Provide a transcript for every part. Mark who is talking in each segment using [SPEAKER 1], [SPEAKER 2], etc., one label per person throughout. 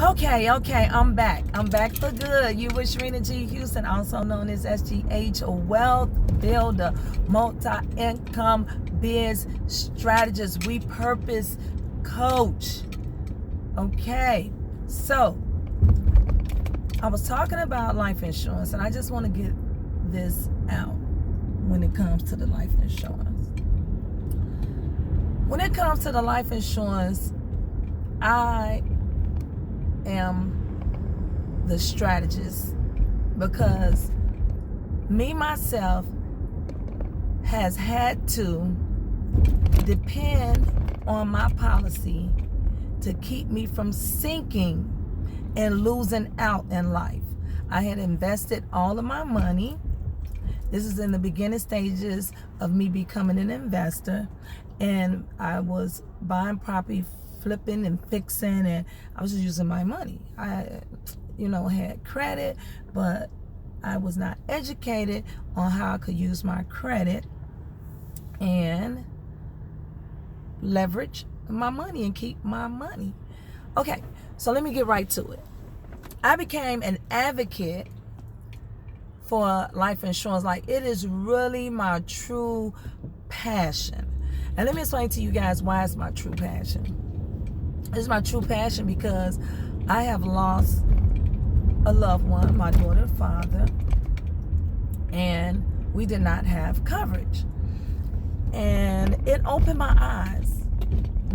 [SPEAKER 1] Okay, I'm back. I'm back for good. You with Sharina G. Houston, also known as SGH, a wealth builder, multi-income biz strategist, repurpose coach. Okay, so I was talking about life insurance, and I just want to get this out when it comes to the life insurance. When it comes to the life insurance, I am the strategist, because me myself has had to depend on my policy to keep me from sinking and losing out in life. I had invested all of my money. This is in the beginning stages of me becoming an investor, and I was buying property, flipping and fixing, and I was just using my money. I, had credit, but I was not educated on how I could use my credit and leverage my money and keep my money. Okay, so let me get right to it. I became an advocate for life insurance. Like, it is really my true passion. And let me explain to you guys why it's my true passion. It's my true passion because I have lost a loved one, my daughter's father, and we did not have coverage. And it opened my eyes.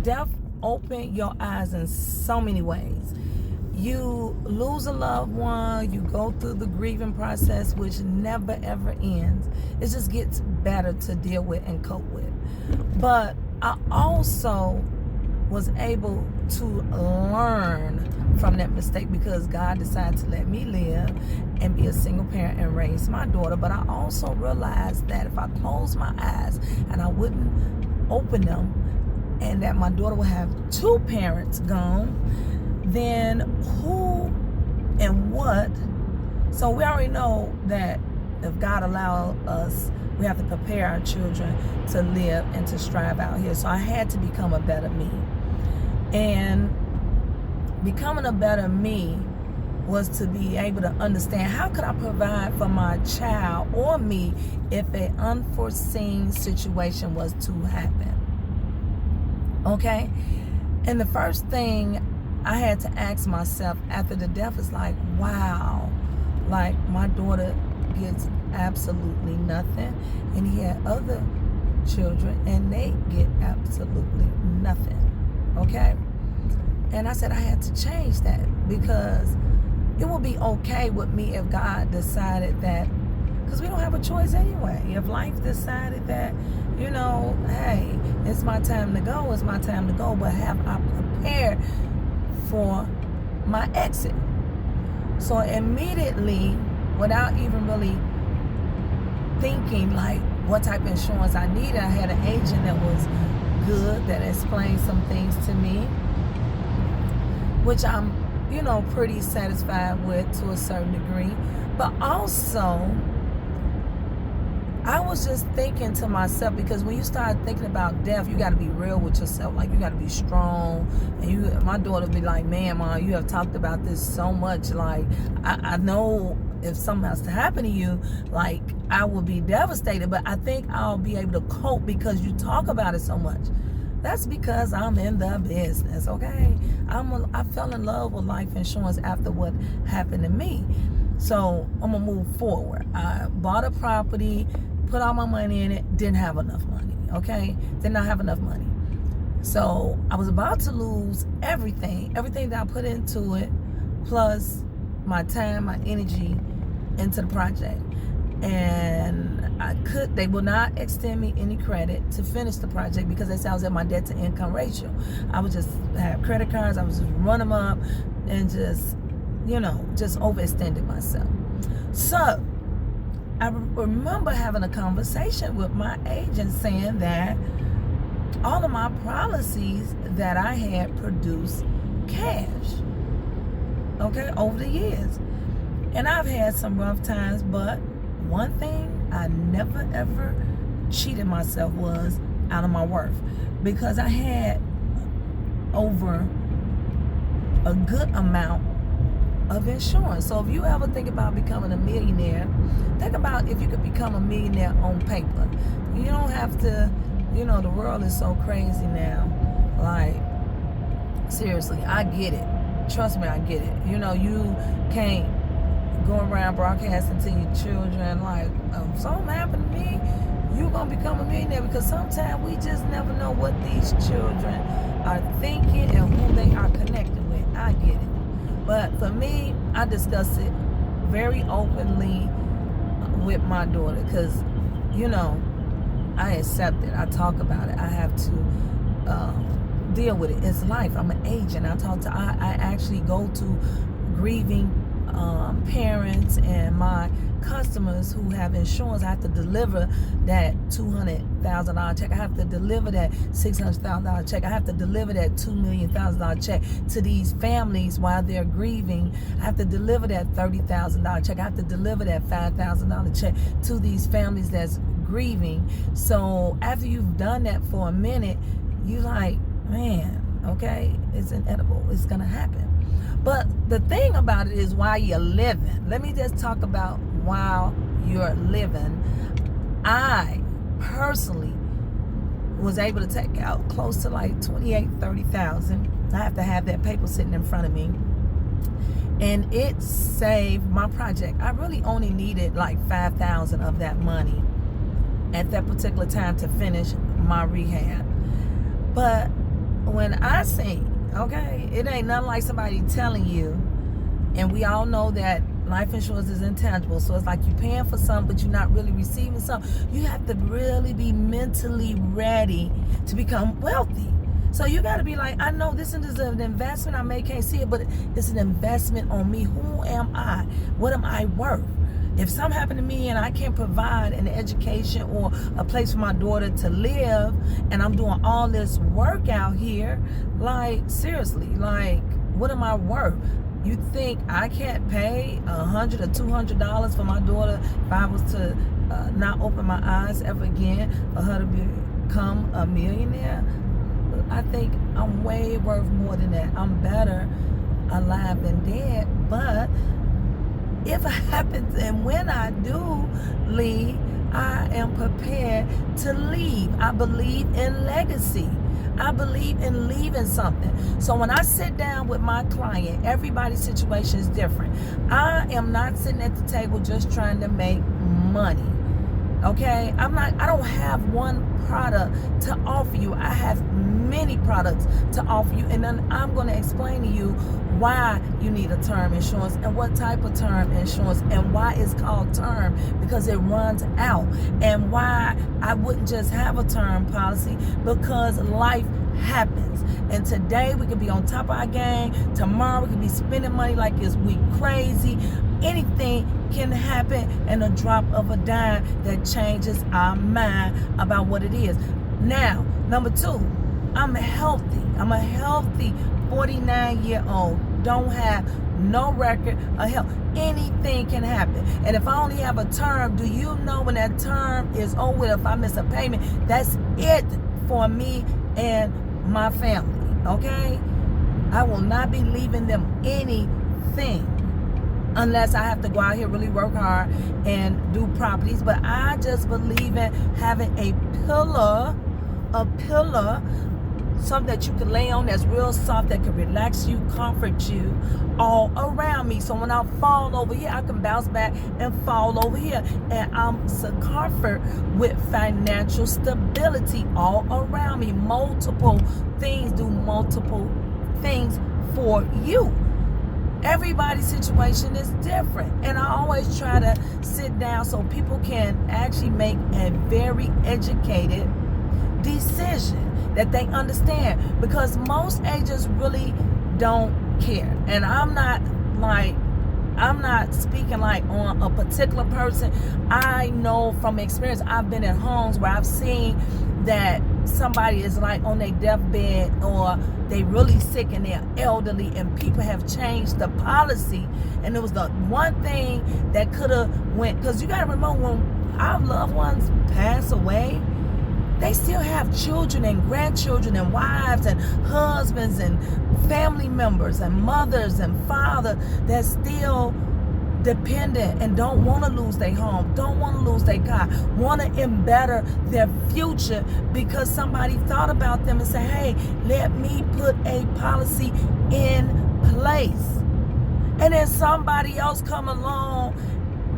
[SPEAKER 1] Death opened your eyes in so many ways. You lose a loved one, you go through the grieving process, which never ever ends. It just gets better to deal with and cope with. But I also was able to learn from that mistake, because God decided to let me live and be a single parent and raise my daughter. But I also realized that if I closed my eyes and I wouldn't open them, and that my daughter would have two parents gone, then who and what? So we already know that if God allows us, we have to prepare our children to live and to strive out here. So I had to become a better me. And becoming a better me was to be able to understand, how could I provide for my child or me if an unforeseen situation was to happen? Okay? And the first thing I had to ask myself after the death is like, wow, like my daughter gets absolutely nothing, and he had other children and they get absolutely nothing. Okay? And I said I had to change that, because it would be okay with me if God decided that, because we don't have a choice anyway. If life decided that, hey, it's my time to go, it's my time to go, but have I prepared for my exit? So immediately, without even really thinking like what type of insurance I needed, I had an agent that was good, that explained some things to me, which I'm, pretty satisfied with to a certain degree. But also, I was just thinking to myself, because when you start thinking about death, you got to be real with yourself. Like, you got to be strong. And my daughter would be like, man, Mom, you have talked about this so much. Like, I know if something has to happen to you, like, I will be devastated. But I think I'll be able to cope because you talk about it so much. That's because I'm in the business, okay? I fell in love with life insurance after what happened to me. So I'm going to move forward. I bought a property, put all my money in it, didn't have enough money, okay? Did not have enough money. So I was about to lose everything that I put into it, plus my time, my energy into the project. And they will not extend me any credit to finish the project, because they said I was at my debt to income ratio. I would just have credit cards, I would just run them up and just overextended myself. So I remember having a conversation with my agent saying that all of my policies that I had produced cash, okay, over the years. And I've had some rough times, but one thing I never ever cheated myself was out of my worth, because I had over a good amount of insurance. So if you ever think about becoming a millionaire, think about if you could become a millionaire on paper. You don't have to, the world is so crazy now. Like, seriously, I get it. Trust me, I get it. You can't go around broadcasting to your children like, if something happened to me, you're going to become a millionaire, because sometimes we just never know what these children are thinking and who they are connecting with. I get it. But for me, I discuss it very openly with my daughter, because, I accept it. I talk about it. I have to deal with it. It's life. I'm an agent. I actually go to grieving parents and my customers who have insurance. I have to deliver that $200,000 check. I have to deliver that $600,000 check. I have to deliver that $2 million check to these families while they're grieving. I have to deliver that $30,000 check. I have to deliver that $5,000 check to these families that's grieving. So after you've done that for a minute, you like, man, okay, it's inevitable. It's gonna happen. But the thing about it is, while you're living, let me just talk about while you're living. I personally was able to take out close to like $28,000-$30,000. I have to have that paper sitting in front of me, and it saved my project. I really only needed like $5,000 of that money at that particular time to finish my rehab. But when I say, okay, it ain't nothing like somebody telling you, and we all know that life insurance is intangible, so it's like you're paying for something but you're not really receiving something. You have to really be mentally ready to become wealthy. So you got to be like, I know this is an investment. I may can't see it, but it's an investment on me. Who am I? What am I worth? If something happened to me and I can't provide an education or a place for my daughter to live, and I'm doing all this work out here, like, seriously, like, what am I worth? You think I can't pay $100 or $200 for my daughter if I was to not open my eyes ever again for her to become a millionaire? I think I'm way worth more than that. I'm better alive than dead. But if it happens, and when I do leave, I am prepared to leave. I believe in legacy. I believe in leaving something. So when I sit down with my client, everybody's situation is different. I am not sitting at the table just trying to make money. Okay? I don't have one product to offer you. I have many products to offer you, and then I'm going to explain to you why you need a term insurance and what type of term insurance and why it's called term, because it runs out, and why I wouldn't just have a term policy, because life happens, and today we could be on top of our game, tomorrow we could be spending money like we crazy. Anything can happen in a drop of a dime that changes our mind about what it is. Now, number two, I'm healthy. I'm a healthy 49-year-old. Don't have no record of health. Anything can happen. And if I only have a term, do you know when that term is over, if I miss a payment, that's it for me and my family, okay? I will not be leaving them anything unless I have to go out here, really work hard and do properties. But I just believe in having a pillar, something that you can lay on that's real soft, that can relax you, comfort you all around me. So when I fall over here, I can bounce back and fall over here. And I'm comfort with financial stability all around me. Multiple things do multiple things for you. Everybody's situation is different, and I always try to sit down so people can actually make a very educated decision that they understand, because most agents really don't care. And I'm not speaking like on a particular person. I know from experience, I've been in homes where I've seen that somebody is like on their deathbed, or they really sick and they're elderly, and people have changed the policy, and it was the one thing that could have went, because you got to remember, when our loved ones pass away, They still have children and grandchildren and wives and husbands and family members and mothers and fathers that still dependent and don't want to lose their home, don't want to lose their car, want to better their future because somebody thought about them and said, hey, let me put a policy in place. And then somebody else come along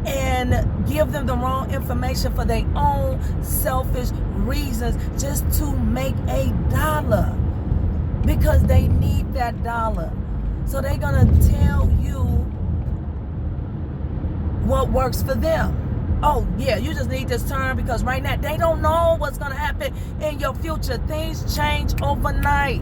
[SPEAKER 1] and give them the wrong information for their own selfish reasons just to make a dollar, because they need that dollar. So they're going to tell you what works for them. Oh yeah, you just need this term because right now they don't know what's going to happen in your future. Things change overnight.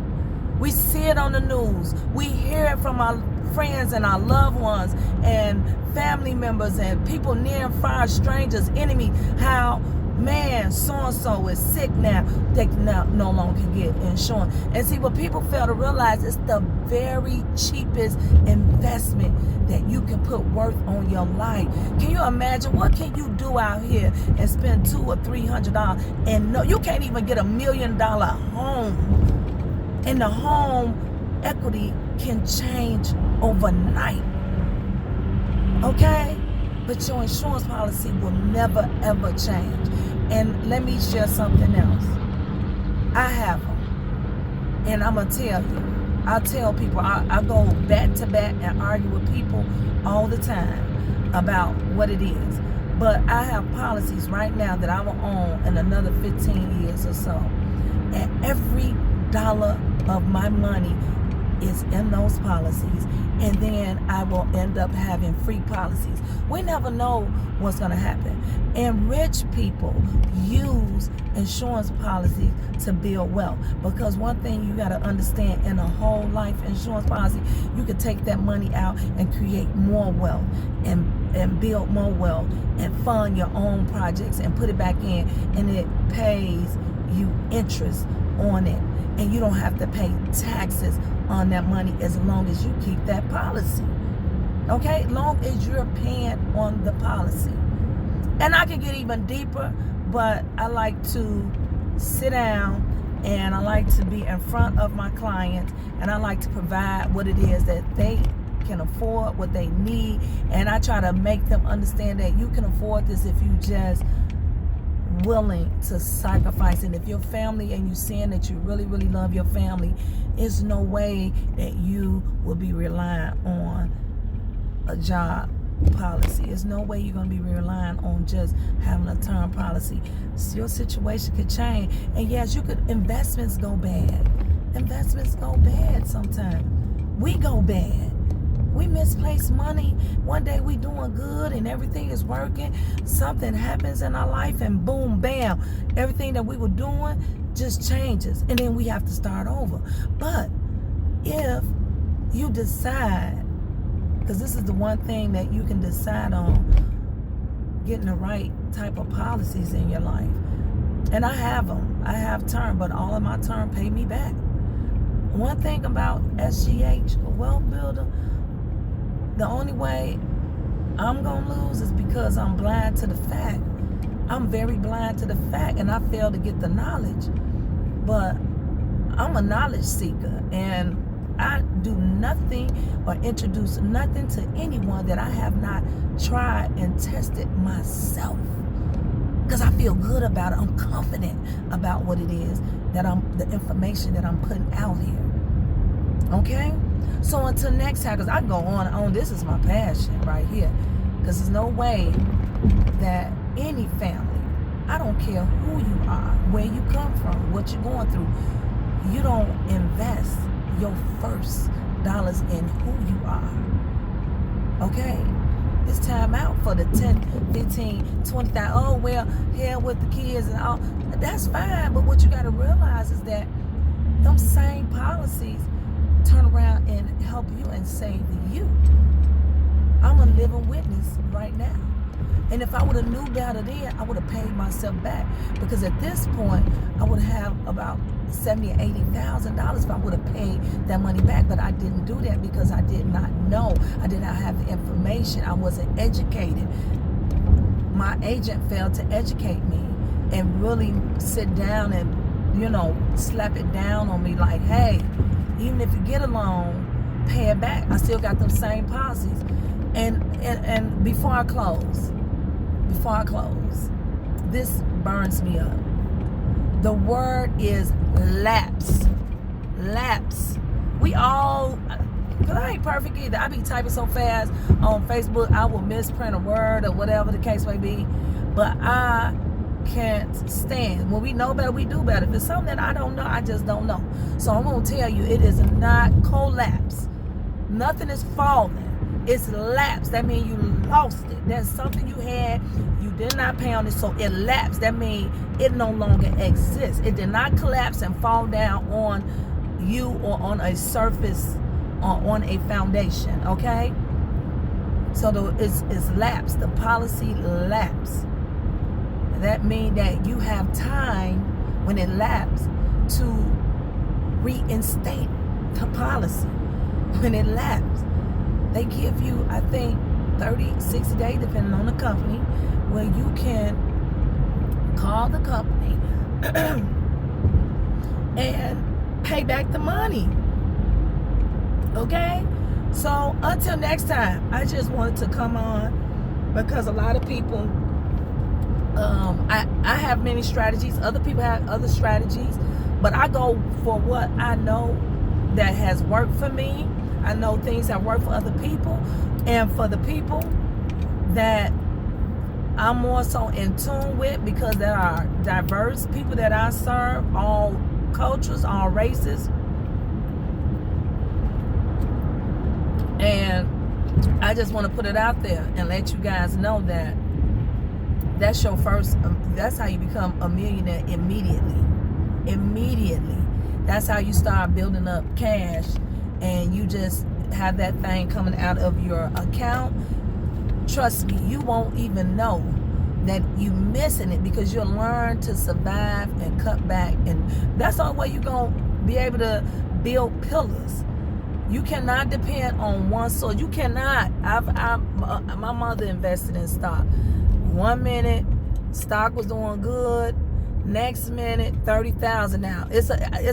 [SPEAKER 1] We see it on the news. We hear it from our friends and our loved ones and family members and people near and far, strangers, enemies, how, man, so-and-so is sick now. They no longer can get insurance. And see, what people fail to realize is the very cheapest investment that you can put worth on your life. Can you imagine what can you do out here and spend $200 or $300 and no, you can't even get $1 million home, and the home equity can change overnight. Okay? But your insurance policy will never ever change. And let me share something else. I have them, and I'm gonna tell you, I tell people, I go back to back and argue with people all the time about what it is. But I have policies right now that I will own in another 15 years or so. And every dollar of my money is in those policies. And then I will end up having free policies. We never know what's going to happen. And rich people use insurance policies to build wealth. Because one thing you got to understand, in a whole life insurance policy, you can take that money out and create more wealth and build more wealth and fund your own projects and put it back in, and it pays you interest on it. And you don't have to pay taxes on that money as long as you keep that policy. Okay? Long as you're paying on the policy. And I can get even deeper, but I like to sit down and I like to be in front of my clients, and I like to provide what it is that they can afford, what they need, and I try to make them understand that you can afford this if you just willing to sacrifice. And if your family, and you seeing that you really love your family, there's no way that you will be relying on a job policy. There's no way you're going to be relying on just having a term policy. So your situation could change. And yes, you could, investments go bad. Investments go bad sometimes. We go bad. We misplace money. One day we doing good and everything is working. Something happens in our life and boom, bam, everything that we were doing just changes. And then we have to start over. But if you decide, because this is the one thing that you can decide on, getting the right type of policies in your life. And I have them. I have term, but all of my term pay me back. One thing about SGH, a wealth builder, the only way I'm going to lose is because I'm blind to the fact. I'm very blind to the fact, and I fail to get the knowledge. But I'm a knowledge seeker, and I do nothing or introduce nothing to anyone that I have not tried and tested myself. Because I feel good about it. I'm confident about what it is that the information that I'm putting out here. Okay? So until next time, because I can go on and on, this is my passion right here. Because there's no way that any family, I don't care who you are, where you come from, what you're going through, you don't invest your first dollars in who you are. Okay? It's time out for the 10, 15, 20,000. Oh, well, hell with the kids and all. That's fine, but what you got to realize is that them same policies turn around and help you and save you. I'm a living witness right now. And if I would have knew better then, I would have paid myself back. Because at this point, I would have about $70,000 or $80,000 if I would have paid that money back. But I didn't do that because I did not know. I did not have the information. I wasn't educated. My agent failed to educate me. and really sit down and, slap it down on me like, hey, even if you get a loan, pay it back. I still got them same policies. And before I close, this burns me up. The word is lapse. Lapse. We all, because I ain't perfect either. I be typing so fast on Facebook, I will misprint a word or whatever the case may be. But I can't stand. When we know better, we do better. If it's something that I don't know, I just don't know. So I'm going to tell you, it is not collapse. Nothing is falling. It's lapsed. That means you lost it. That's something you had. You did not pay on it, so it lapsed. That means it no longer exists. It did not collapse and fall down on you or on a surface or on a foundation, okay? So it's lapsed. The policy lapsed. That means that you have time when it lapsed to reinstate the policy. When it lapsed, they give you, I think, 30, 60 days, depending on the company, where you can call the company and pay back the money. Okay? So until next time, I just wanted to come on because a lot of people, I have many strategies. Other people have other strategies, but I go for what I know that has worked for me. I know things that work for other people, and for the people that I'm more so in tune with, because there are diverse people that I serve, all cultures, all races, and I just want to put it out there and let you guys know that that's your first, that's how you become a millionaire immediately. That's how you start building up cash, and you just have that thing coming out of your account. Trust me, you won't even know that you missing it, because you'll learn to survive and cut back, and that's the only way you're going to be able to build pillars. You cannot depend on one source. You cannot. My mother invested in stock. 1 minute, stock was doing good. Next minute, 30,000 now. It's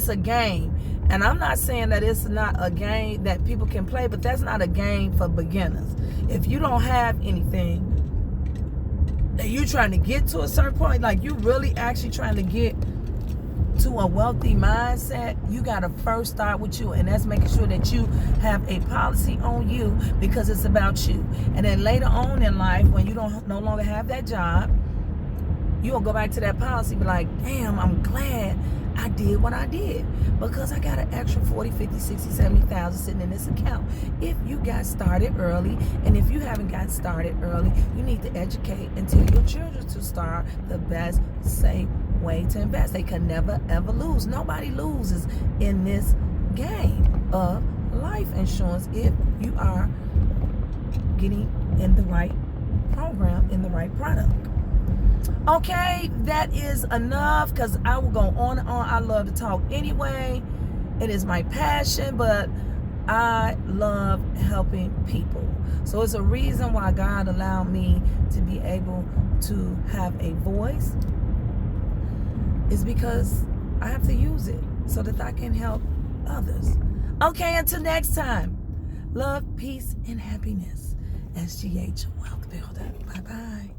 [SPEAKER 1] a game. And I'm not saying that it's not a game that people can play, but that's not a game for beginners. If you don't have anything, and you're trying to get to a certain point, like you really actually trying to get to a wealthy mindset, you got to first start with you, and that's making sure that you have a policy on you, because it's about you. And then later on in life, when you no longer have that job, you'll go back to that policy, be like, damn, I'm glad I did what I did, because I got an extra 40, 50, 60, 70,000 sitting in this account. If you got started early, and if you haven't got started early, you need to educate and tell your children to start the best, safe way to invest. They can never, ever lose. Nobody loses in this game of life insurance if you are getting in the right program, in the right product. Okay, that is enough, because I will go on and on. I love to talk anyway. It is my passion, but I love helping people. So it's a reason why God allowed me to be able to have a voice. It's because I have to use it so that I can help others. Okay, until next time. Love, peace, and happiness. SGH Wealth Builder. Bye-bye.